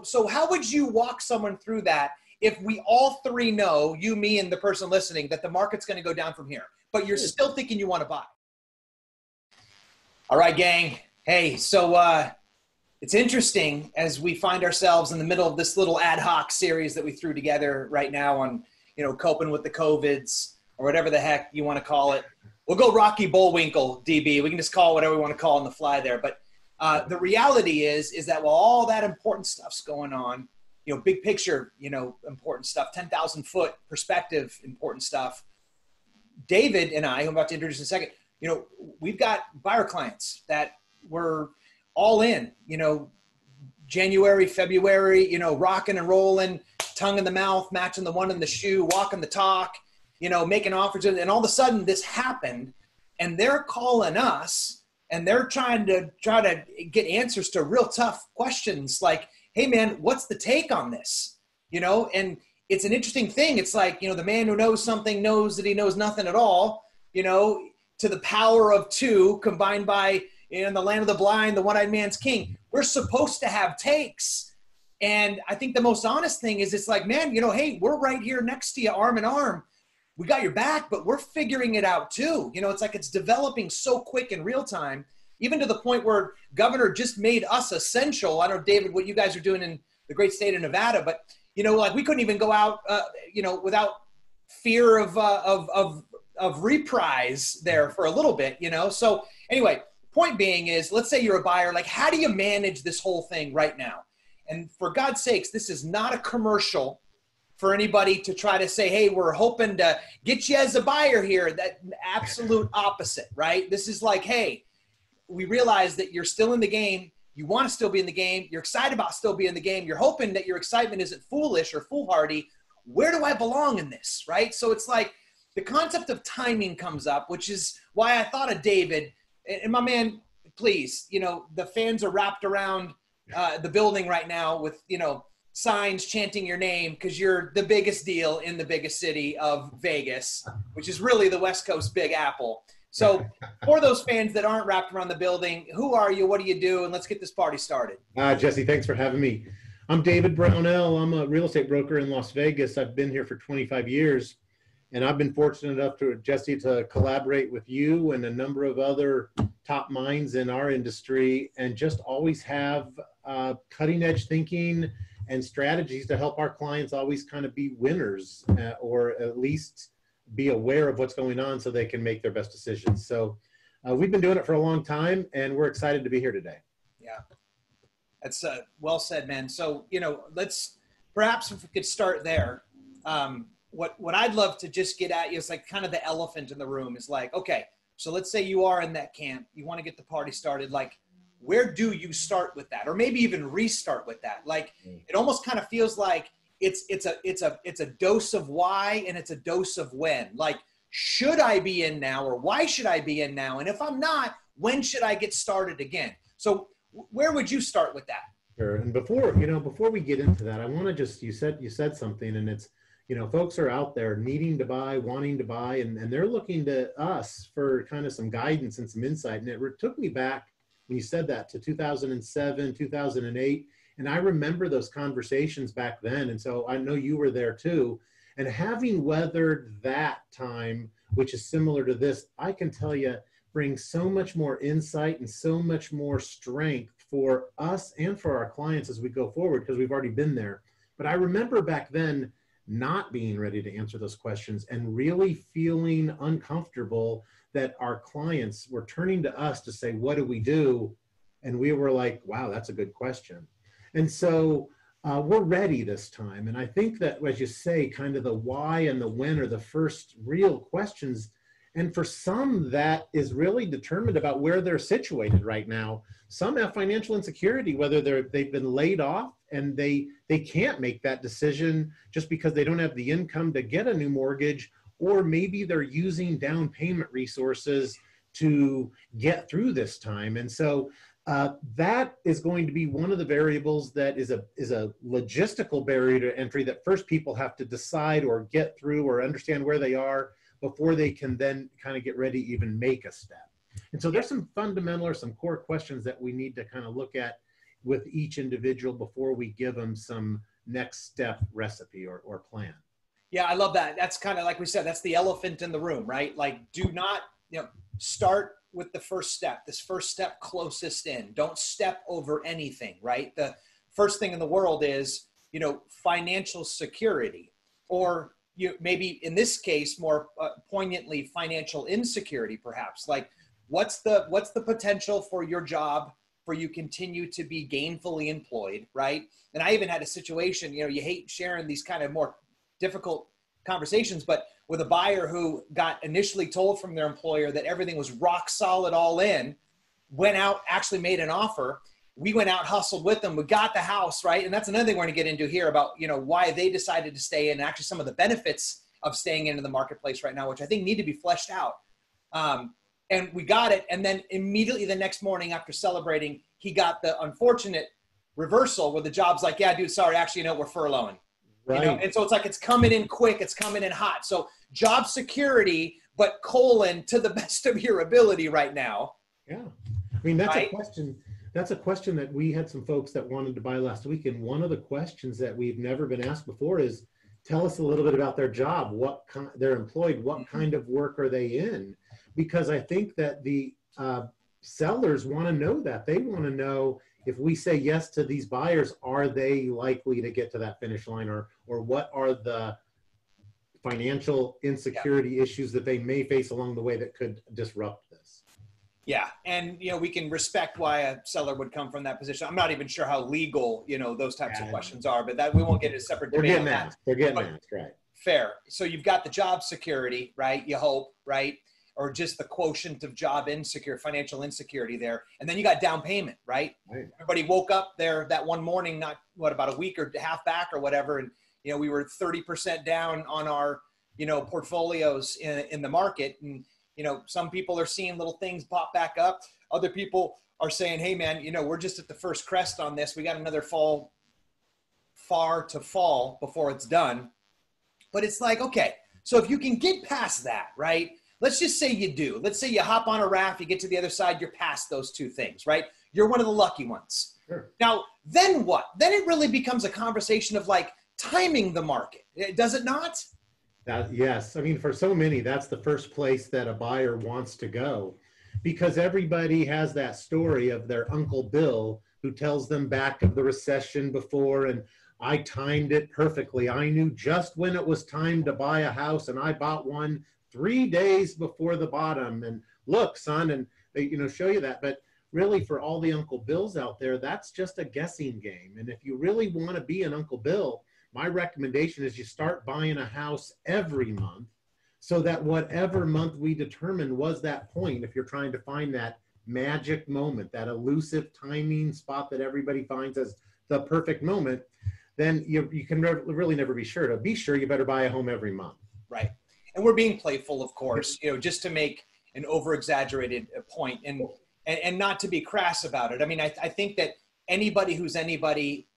So how would you walk someone through that if we all three know, you, me, and the person listening, that the market's going to go down from here, but you're still thinking you want to buy? All right, gang. Hey, so it's interesting as we find ourselves in the middle of this little ad hoc series that we threw together right now on, coping with the COVIDs or whatever the heck you want to call it. We'll go Rocky Bullwinkle, DB. We can just call it whatever we want to call on the fly there. But the reality is that while all that important stuff's going on, big picture, important stuff, 10,000 foot perspective, important stuff. David and I, who I'm about to introduce in a second, we've got buyer clients that were all in, January, February, rocking and rolling, tongue in the mouth, matching the one in the shoe, walking the talk, making offers. And all of a sudden this happened and they're calling us and they're trying to get answers to real tough questions like, hey man, what's the take on this? And it's an interesting thing. It's like, the man who knows something knows that he knows nothing at all, to the power of two combined by, in the land of the blind, the one-eyed man's king. We're supposed to have takes. And I think the most honest thing is it's like, man, hey, we're right here next to you, arm in arm. We got your back, but we're figuring it out too. It's like it's developing so quick in real time, even to the point where governor just made us essential. I don't know, David, what you guys are doing in the great state of Nevada, but, like we couldn't even go out, without fear of reprise there for a little bit, So anyway, point being is, let's say you're a buyer, like how do you manage this whole thing right now? And for God's sakes, this is not a commercial for anybody to try to say, hey, we're hoping to get you as a buyer here. That absolute opposite, right? This is like, hey, we realize that you're still in the game. You want to still be in the game. You're excited about still being in the game. You're hoping that your excitement isn't foolish or foolhardy. Where do I belong in this, right? So it's like the concept of timing comes up, which is why I thought of David. And my man, please, the fans are wrapped around the building right now with, signs chanting your name because you're the biggest deal in the biggest city of Vegas, which is really the West Coast Big Apple. So for those fans that aren't wrapped around the building, who are you? What do you do? And let's get this party started. Jesse, thanks for having me. I'm David Brownell. I'm a real estate broker in Las Vegas. I've been here for 25 years. And I've been fortunate enough Jesse, to collaborate with you and a number of other top minds in our industry and just always have cutting edge thinking and strategies to help our clients always kind of be winners or at least be aware of what's going on so they can make their best decisions. So we've been doing it for a long time and we're excited to be here today. Yeah, that's well said, man. So, perhaps if we could start there. What I'd love to just get at you is like kind of the elephant in the room is like, okay, so let's say you are in that camp, you want to get the party started. Like, where do you start with that? Or maybe even restart with that. Like, it almost kind of feels like it's a dose of why and it's a dose of when. Like, should I be in now or why should I be in now? And if I'm not, when should I get started again? So where would you start with that? Sure. And before we get into that, I want to just, you said something and it's, folks are out there needing to buy, wanting to buy, and they're looking to us for kind of some guidance and some insight. And it took me back when you said that to 2007, 2008. And I remember those conversations back then. And so I know you were there too. And having weathered that time, which is similar to this, I can tell you brings so much more insight and so much more strength for us and for our clients as we go forward, because we've already been there. But I remember back then not being ready to answer those questions and really feeling uncomfortable that our clients were turning to us to say, what do we do? And we were like, wow, that's a good question. And so we're ready this time. And I think that, as you say, kind of the why and the when are the first real questions. And for some, that is really determined about where they're situated right now. Some have financial insecurity, whether they've been laid off and they can't make that decision just because they don't have the income to get a new mortgage, or maybe they're using down payment resources to get through this time. And so that is going to be one of the variables that is a logistical barrier to entry that first people have to decide or get through or understand where they are before they can then kind of get ready to even make a step. And so there's some fundamental or some core questions that we need to kind of look at with each individual before we give them some next step recipe or plan. Yeah, I love that. That's kind of like we said, that's the elephant in the room, right? Like, do not, start with the first step, this first step closest in. Don't step over anything, right? The first thing in the world is, financial security, or maybe in this case, more poignantly, financial insecurity, perhaps. Like, what's the potential for your job for you continue to be gainfully employed, right? And I even had a situation, you hate sharing these kind of more difficult conversations, but with a buyer who got initially told from their employer that everything was rock solid all in, went out, actually made an offer. We went out, hustled with them. We got the house, right? And that's another thing we're going to get into here about, why they decided to stay in, and actually some of the benefits of staying into the marketplace right now, which I think need to be fleshed out. And we got it. And then immediately the next morning after celebrating, he got the unfortunate reversal where the job's like, yeah, dude, sorry, actually, we're furloughing. Right. And so it's like, it's coming in quick, it's coming in hot. So job security, but to the best of your ability right now. Yeah. I mean, that's right? That's a question that we had some folks that wanted to buy last week. And one of the questions that we've never been asked before is, tell us a little bit about their job, they're employed, what kind of work are they in? Because I think that the sellers want to know that. They want to know, if we say yes to these buyers, are they likely to get to that finish line, or what are the financial insecurity issues that they may face along the way that could disrupt this? Yeah. And, we can respect why a seller would come from that position. I'm not even sure how legal, those types of questions are, but that we won't get into a separate debate on that. They're getting asked, right? Fair. So you've got the job security, right? You hope, right? Or just the quotient of financial insecurity there. And then you got down payment, right? Everybody woke up there that one morning, about a week or half back or whatever. And, we were 30% down on our, portfolios in the market. And, some people are seeing little things pop back up. Other people are saying, hey man, we're just at the first crest on this. We got another far to fall before it's done. But it's like, okay, so if you can get past that, right? Let's just say you do. Let's say you hop on a raft, you get to the other side, you're past those two things, right? You're one of the lucky ones. Sure. Now, then what? Then it really becomes a conversation of like timing the market. Does it not? Yes. I mean, for so many, that's the first place that a buyer wants to go, because everybody has that story of their Uncle Bill who tells them back of the recession before, and I timed it perfectly. I knew just when it was time to buy a house, and I bought one 3 days before the bottom, and look, son, and they, show you that. But really, for all the Uncle Bills out there, that's just a guessing game. And if you really want to be an Uncle Bill, my recommendation is you start buying a house every month, so that whatever month we determine was that point, if you're trying to find that magic moment, that elusive timing spot that everybody finds as the perfect moment, then you can really never be sure. To be sure, you better buy a home every month. Right. And we're being playful, of course, just to make an over-exaggerated point and not to be crass about it. I mean, I think that anybody who's anybody,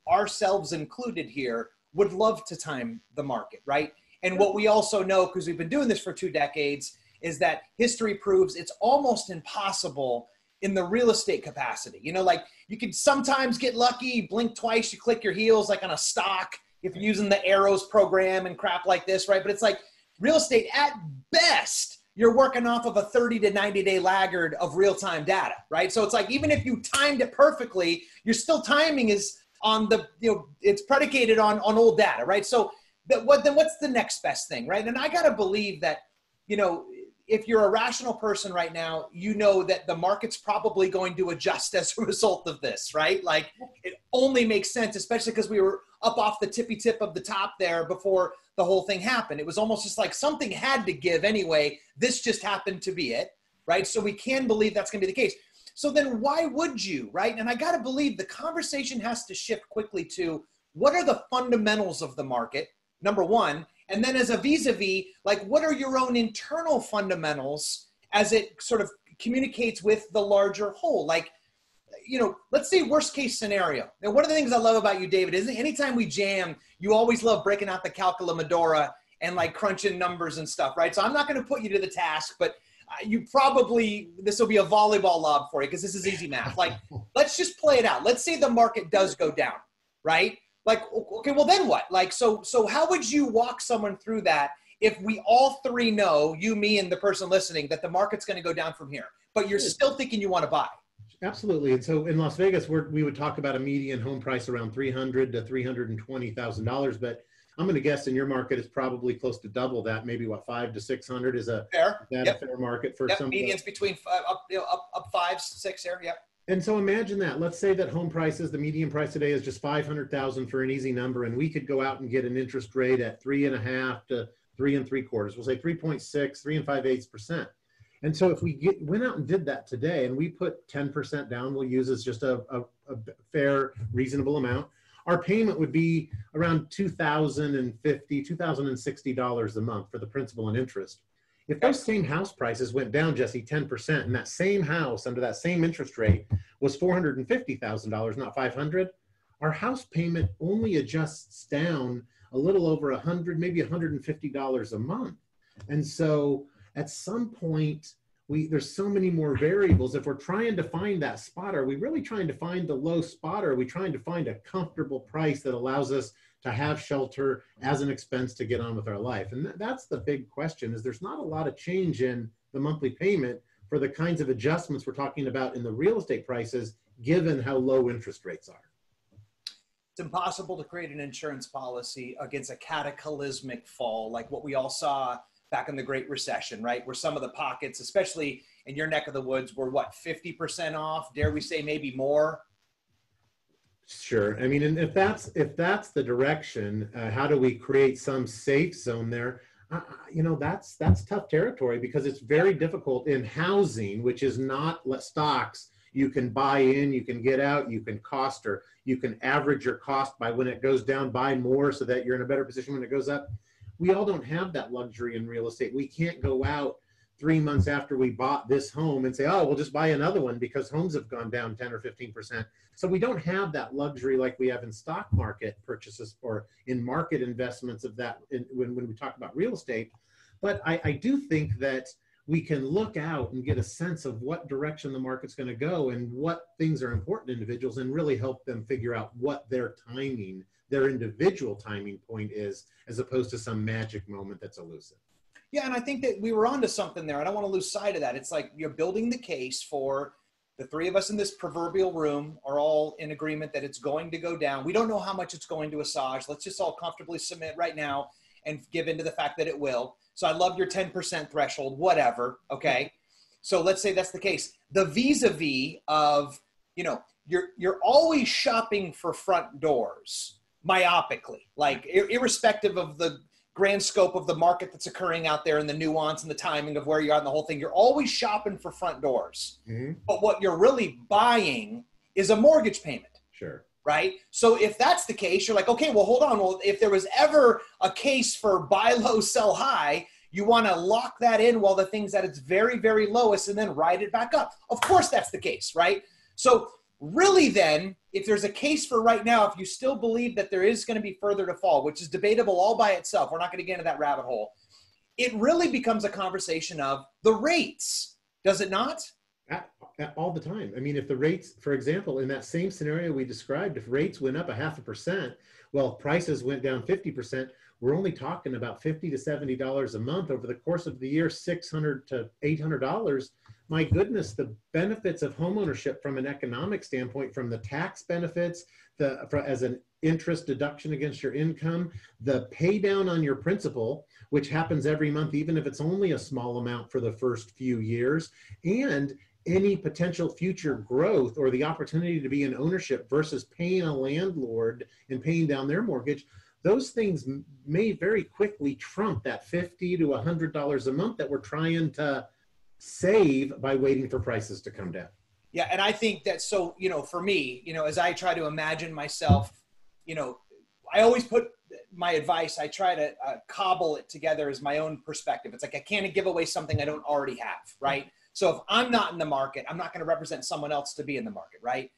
ourselves included here, would love to time the market, right? And what we also know, because we've been doing this for 2 decades, is that history proves it's almost impossible in the real estate capacity. Like you can sometimes get lucky, blink twice, you click your heels like on a stock, if you're using the arrows program and crap like this, right? But it's like real estate, at best, you're working off of a 30 to 90 day laggard of real-time data, right? So it's like, even if you timed it perfectly, you're still timing is on the, it's predicated on old data, right? So then what's the next best thing, right? And I got to believe that, if you're a rational person right now, that the market's probably going to adjust as a result of this, right? Like it only makes sense, especially because we were up off the tippy tip of the top there before the whole thing happened. It was almost just like something had to give anyway. This just happened to be it, right? So we can believe that's going to be the case. So then why would you, right? And I got to believe the conversation has to shift quickly to what are the fundamentals of the market, number one, and then as a vis-a-vis, like what are your own internal fundamentals as it sort of communicates with the larger whole? Like, let's say worst case scenario. Now, one of the things I love about you, David, is anytime we jam, you always love breaking out the calculamadora and like crunching numbers and stuff, right? So I'm not going to put you to the task, but you probably, this will be a volleyball lob for you because this is easy math. Like, let's just play it out. Let's say the market does go down, right? Like, okay, well then what? Like, so how would you walk someone through that if we all three know, you, me, and the person listening, that the market's going to go down from here, but you're still thinking you want to buy? Absolutely. And so in Las Vegas, we would talk about a median home price around $300,000 to $320,000. But I'm going to guess in your market, it's probably close to double that. Maybe what, 500 to 600 is a fair. Is that a fair market for some medians between up 5, 6 there. Yep. And so imagine that. Let's say that home prices, the median price today is just 500,000 for an easy number, and we could go out and get an interest rate at 3.5 to 3.75. We'll say 3.6, 3.625%. And so if we went out and did that today, and we put 10% down, we'll use as just a fair, reasonable amount. Our payment would be around $2,050, $2,060 a month for the principal and interest. If those same house prices went down, Jesse, 10%, and that same house under that same interest rate was $450,000, not $500,000, our house payment only adjusts down a little over $100, maybe $150 a month. And so at some point, there's so many more variables. If we're trying to find that spot, are we really trying to find the low spot, or are we trying to find a comfortable price that allows us to have shelter as an expense to get on with our life? And that's the big question, is there's not a lot of change in the monthly payment for the kinds of adjustments we're talking about in the real estate prices, given how low interest rates are. It's impossible to create an insurance policy against a cataclysmic fall like what we all saw back in the Great Recession, right? Where some of the pockets, especially in your neck of the woods, were what, 50% off? Dare we say maybe more? Sure. I mean, and if that's the direction, how do we create some safe zone there? That's tough territory, because it's very difficult in housing, which is not stocks. You can buy in, you can get out, you can cost, or you can average your cost by when it goes down, buy more so that you're in a better position when it goes up. We all don't have that luxury in real estate. We can't go out 3 months after we bought this home and say, oh, we'll just buy another one because homes have gone down 10 or 15%. So we don't have that luxury like we have in stock market purchases or in market investments of that when we talk about real estate. But I do think that we can look out and get a sense of what direction the market's going to go and what things are important to individuals, and really help them figure out what their individual timing point is, as opposed to some magic moment that's elusive. Yeah, and I think that we were onto something there. I don't want to lose sight of that. It's like you're building the case for the three of us in this proverbial room are all in agreement that it's going to go down. We don't know how much it's going to assuage. Let's just all comfortably submit right now and give into the fact that it will. So I love your 10% threshold, whatever, okay? So let's say that's the case. The vis-a-vis of, you're always shopping for front doors myopically, like irrespective of the grand scope of the market that's occurring out there and the nuance and the timing of where you are in the whole thing. You're always shopping for front doors. Mm-hmm. But what you're really buying is a mortgage payment. Sure. Right? So if that's the case, you're like, okay, well, hold on. Well, if there was ever a case for buy low, sell high, you want to lock that in while the thing's at its very, very lowest and then ride it back up. Of course, that's the case, right? So really then, if there's a case for right now, if you still believe that there is going to be further to fall, which is debatable all by itself, we're not going to get into that rabbit hole. It really becomes a conversation of the rates, does it not? All the time. I mean, if the rates, for example, in that same scenario we described, if rates went up 0.5%, well, prices went down 50%, we're only talking about $50 to $70 a month over the course of the year, $600 to $800. My goodness, the benefits of homeownership from an economic standpoint, from the tax benefits, as an interest deduction against your income, the pay down on your principal, which happens every month, even if it's only a small amount for the first few years, and any potential future growth or the opportunity to be in ownership versus paying a landlord and paying down their mortgage, those things may very quickly trump that $50 to $100 a month that we're trying to save by waiting for prices to come down. Yeah, and I think that, so, for me, as I try to imagine myself, I always put my advice, I try to cobble it together as my own perspective. It's like I can't give away something I don't already have, right? So if I'm not in the market, I'm not going to represent someone else to be in the market, right?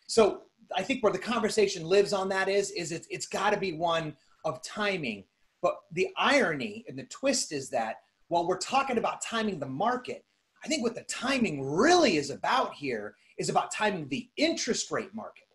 So I think where the conversation lives on that is it's got to be one of timing. But the irony and the twist is that while we're talking about timing the market, I think what the timing really is about here is about timing the interest rate market,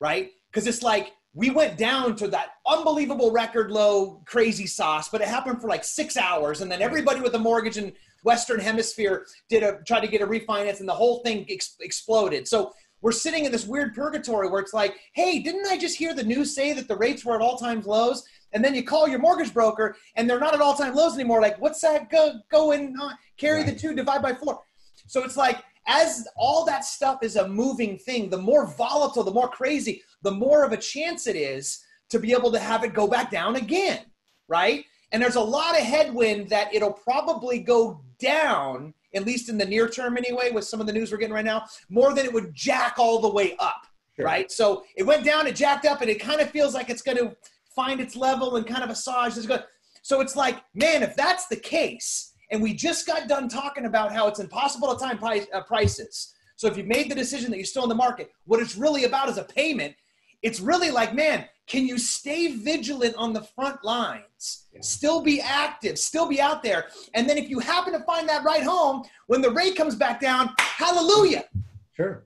right? Because it's like we went down to that unbelievable record low crazy sauce, but it happened for like 6 hours. And then everybody with a mortgage in Western Hemisphere tried to get a refinance, and the whole thing exploded. So we're sitting in this weird purgatory where it's like, hey, didn't I just hear the news say that the rates were at all-time lows? And then you call your mortgage broker and they're not at all-time lows anymore. Like, what's that going on? Carry the 2, divide by 4. So it's like, as all that stuff is a moving thing, the more volatile, the more crazy, the more of a chance it is to be able to have it go back down again, right? And there's a lot of headwind that it'll probably go down, at least in the near term anyway, with some of the news we're getting right now, more than it would jack all the way up, right? So it went down, it jacked up, and it kind of feels like it's going to find its level and kind of massage. So it's like, man, if that's the case, and we just got done talking about how it's impossible to time prices. So if you've made the decision that you're still in the market, what it's really about is a payment. It's really like, man, can you stay vigilant on the front lines, still be active, still be out there? And then if you happen to find that right home, when the rate comes back down, hallelujah. Sure.